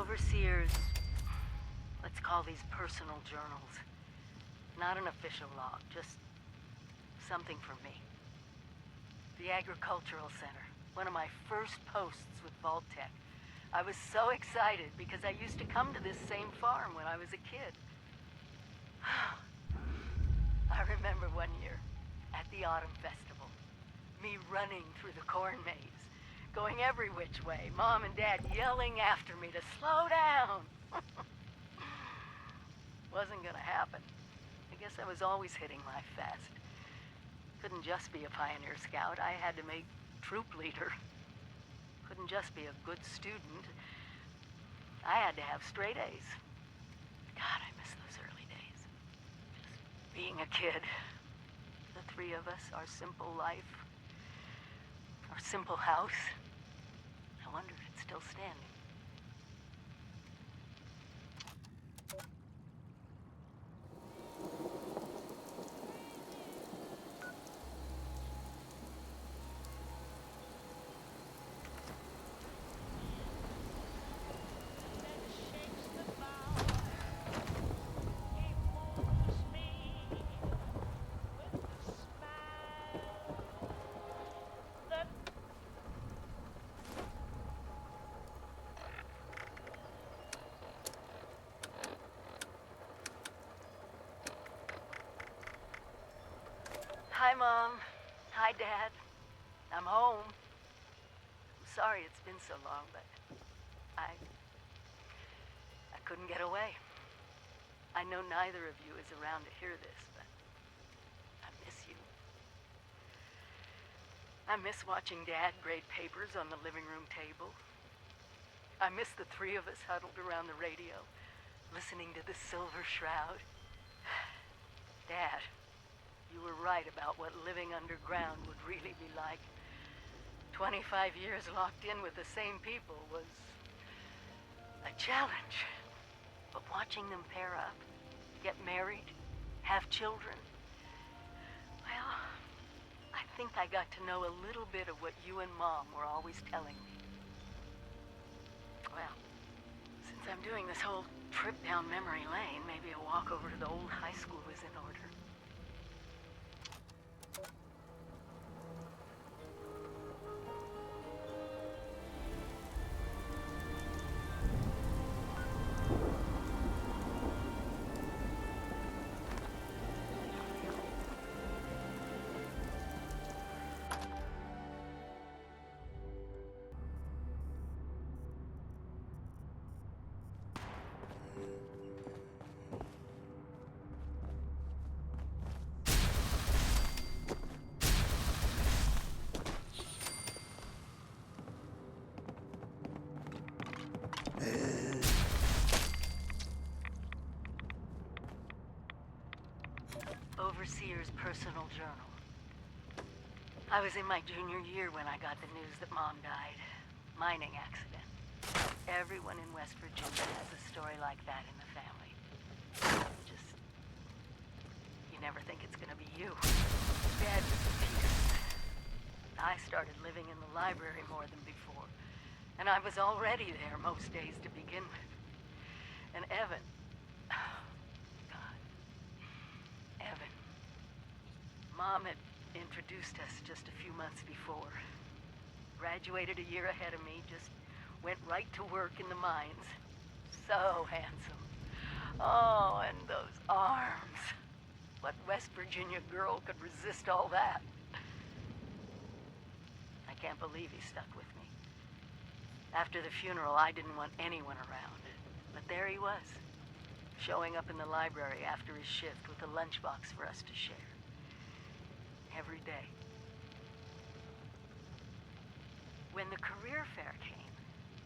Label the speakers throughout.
Speaker 1: Overseers, let's call these personal journals. Not an official log, just something for me. The Agricultural Center, one of my first posts with Vault-Tec. I was so excited because I used to come to this same farm when I was a kid. I remember one year at the Autumn Festival, me running through the corn maze, going every which way, Mom and Dad yelling after me to slow down. Wasn't gonna happen. I guess I was always hitting life fast. Couldn't just be a pioneer scout. I had to make troop leader. Couldn't just be a good student. I had to have straight A's. God, I miss those early days. Just being a kid. The three of us, our simple life, our simple house. I wonder if it's still standing. Hi, Mom. Hi, Dad. I'm home. I'm sorry it's been so long, but I couldn't get away. I know neither of you is around to hear this, but I miss you. I miss watching Dad grade papers on the living room table. I miss the three of us huddled around the radio, listening to the Silver Shroud. Dad, you were right about what living underground would really be like. 25 years locked in with the same people was a challenge. But watching them pair up, get married, have children, well, I think I got to know a little bit of what you and Mom were always telling me. Well, since I'm doing this whole trip down memory lane, maybe a walk over to the old high school is in order. Overseer's personal journal. I was in my junior year when I got the news that Mom died. Mining accident. Everyone in West Virginia has a story like that in the family. Just, you never think it's gonna be you. Dad was a piece. I started living in the library more than before, and I was already there most days to begin with. And Evan, Evan. Mom had introduced us just a few months before. Graduated a year ahead of me, just went right to work in the mines. So handsome. Oh, and those arms. What West Virginia girl could resist all that? I can't believe he stuck with me. After the funeral, I didn't want anyone around. But there he was, showing up in the library after his shift with a lunchbox for us to share. Every day. When the career fair came,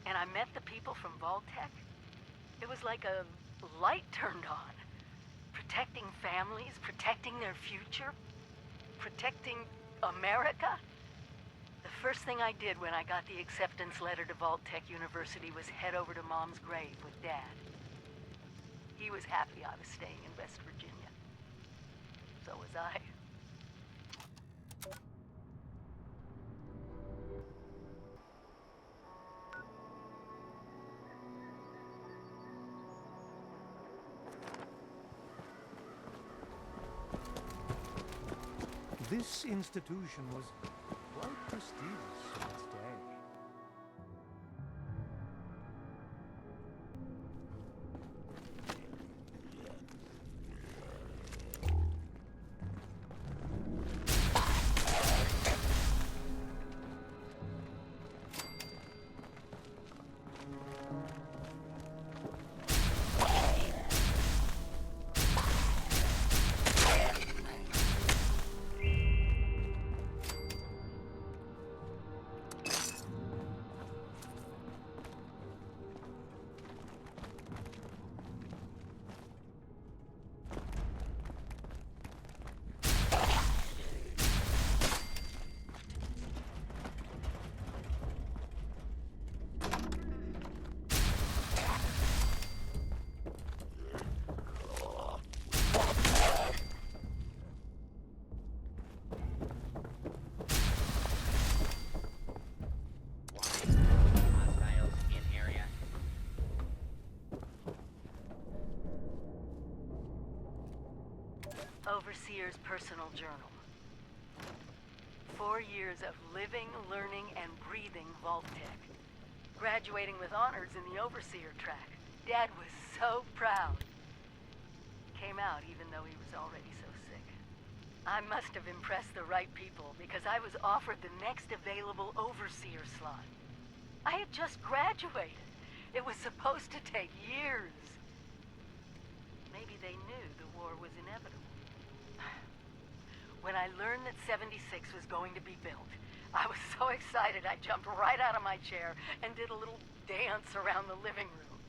Speaker 1: and I met the people from Vault-Tec, it was like a light turned on. Protecting families, protecting their future, protecting America. The first thing I did when I got the acceptance letter to Vault-Tec University was head over to Mom's grave with Dad. He was happy I was staying in West Virginia. So was I.
Speaker 2: This institution was quite prestigious in its day.
Speaker 1: Overseer's personal journal. 4 years of living, learning, and breathing Vault-Tec. Graduating with honors in the Overseer track. Dad was so proud. Came out even though he was already so sick. I must have impressed the right people because I was offered the next available Overseer slot. I had just graduated. It was supposed to take years. Maybe they knew the war was inevitable. When I learned that 76 was going to be built, I was so excited I jumped right out of my chair and did a little dance around the living room.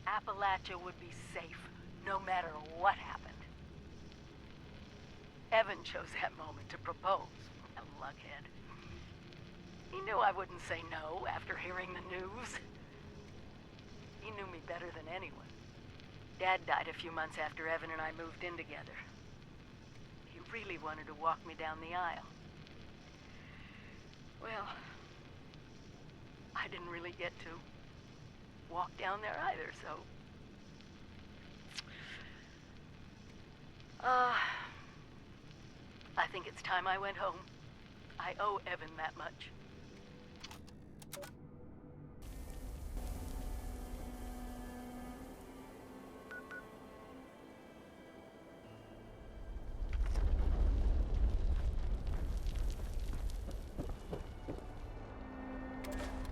Speaker 1: Appalachia would be safe, no matter what happened. Evan chose that moment to propose, a luckhead. He knew I wouldn't say no after hearing the news. He knew me better than anyone. Dad died a few months after Evan and I moved in together. He really wanted to walk me down the aisle. Well, I didn't really get to walk down there either, so... I think it's time I went home. I owe Evan that much.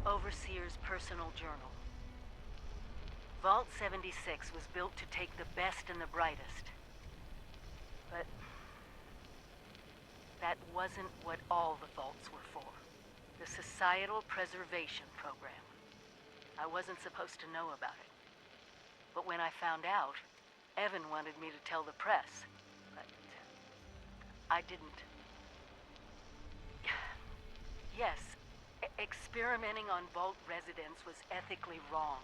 Speaker 1: Overseer's personal journal. Vault 76 was built to take the best and the brightest. But that wasn't what all the vaults were for. The Societal Preservation Program. I wasn't supposed to know about it. But when I found out, Evan wanted me to tell the press. But I didn't. Yes, experimenting on Vault residents was ethically wrong.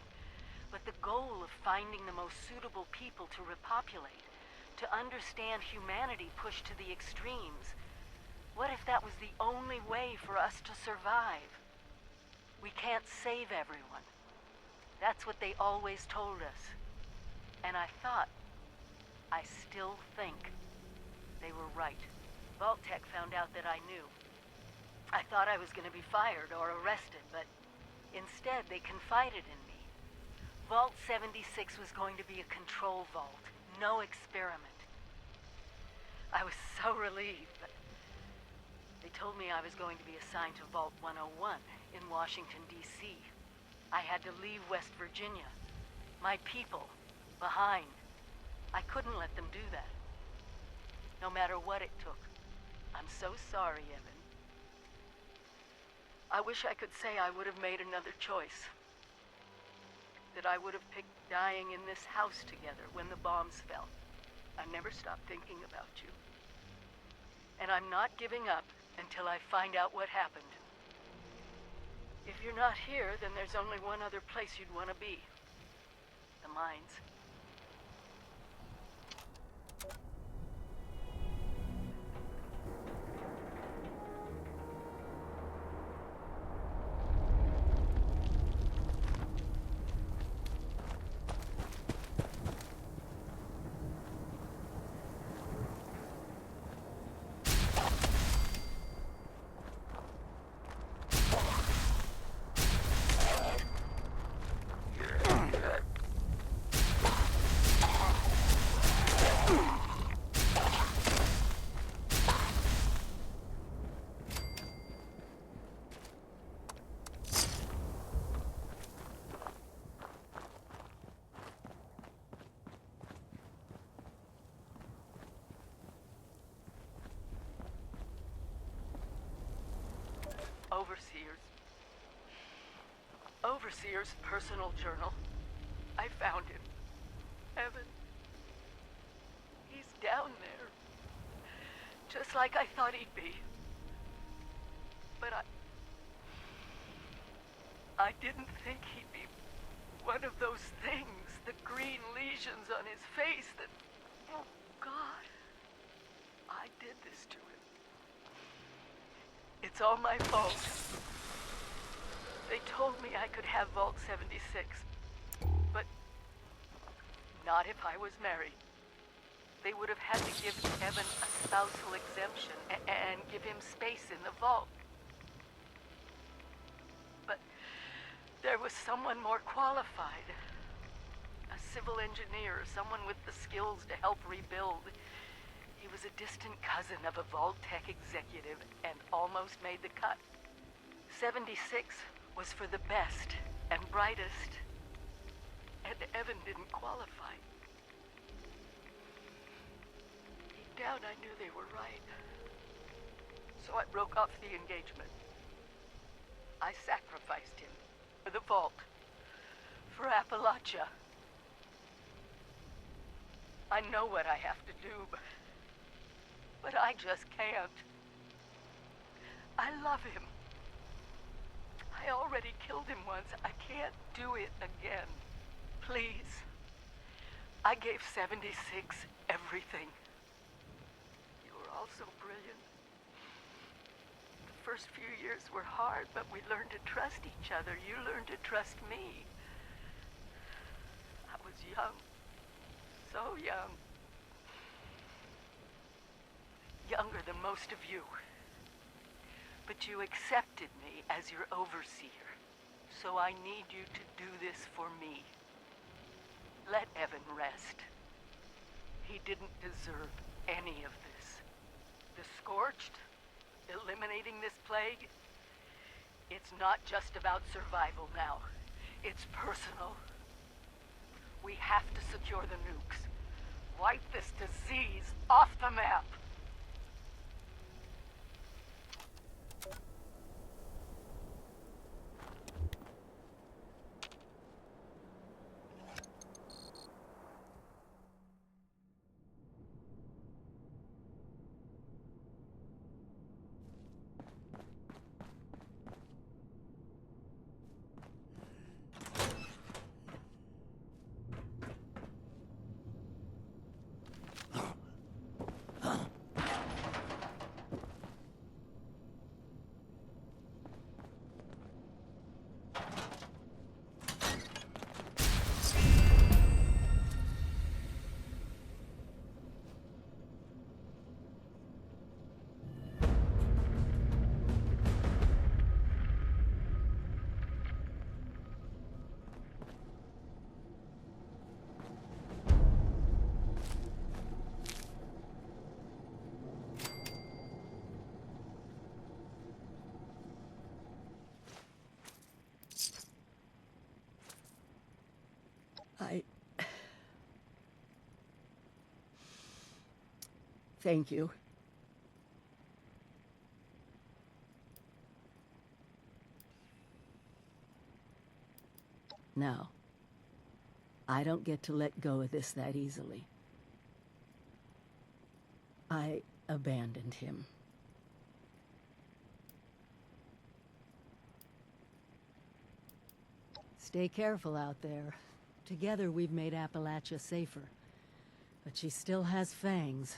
Speaker 1: But the goal of finding the most suitable people to repopulate, to understand humanity pushed to the extremes, what if that was the only way for us to survive? We can't save everyone. That's what they always told us. And I thought, I still think, they were right. Vault-Tec found out that I knew. I thought I was going to be fired or arrested, but instead they confided in me. Vault 76 was going to be a control vault, no experiment. I was so relieved, but they told me I was going to be assigned to Vault 101 in Washington, D.C. I had to leave West Virginia, my people, behind. I couldn't let them do that. No matter what it took. I'm so sorry, Evan. I wish I could say I would have made another choice. That I would have picked dying in this house together when the bombs fell. I never stopped thinking about you. And I'm not giving up until I find out what happened. If you're not here, then there's only one other place you'd want to be. The mines. Overseer's personal journal. I found him. Evan. He's down there. Just like I thought he'd be. But I didn't think he'd be one of those things, the green lesions on his face that... Oh, God. I did this to him. It's all my fault. They told me I could have Vault 76, but not if I was married. They would have had to give Evan a spousal exemption and give him space in the vault. But there was someone more qualified. A civil engineer, someone with the skills to help rebuild. He was a distant cousin of a Vault-Tec executive and almost made the cut. 76 was for the best and brightest, and Evan didn't qualify. Deep down, I knew they were right. So I broke off the engagement. I sacrificed him for the vault, for Appalachia. I know what I have to do, but I just can't. I love him. I already killed him once. I can't do it again. Please. I gave 76 everything. You were all so brilliant. The first few years were hard, but we learned to trust each other. You learned to trust me. I was young. So young. Younger than most of you. But you accepted me as your overseer, so I need you to do this for me. Let Evan rest. He didn't deserve any of this. The Scorched, eliminating this plague, it's not just about survival now. It's personal. We have to secure the nukes. Wipe this disease off the map.
Speaker 3: Thank you. Now, I don't get to let go of this that easily. I abandoned him. Stay careful out there. Together we've made Appalachia safer. But she still has fangs.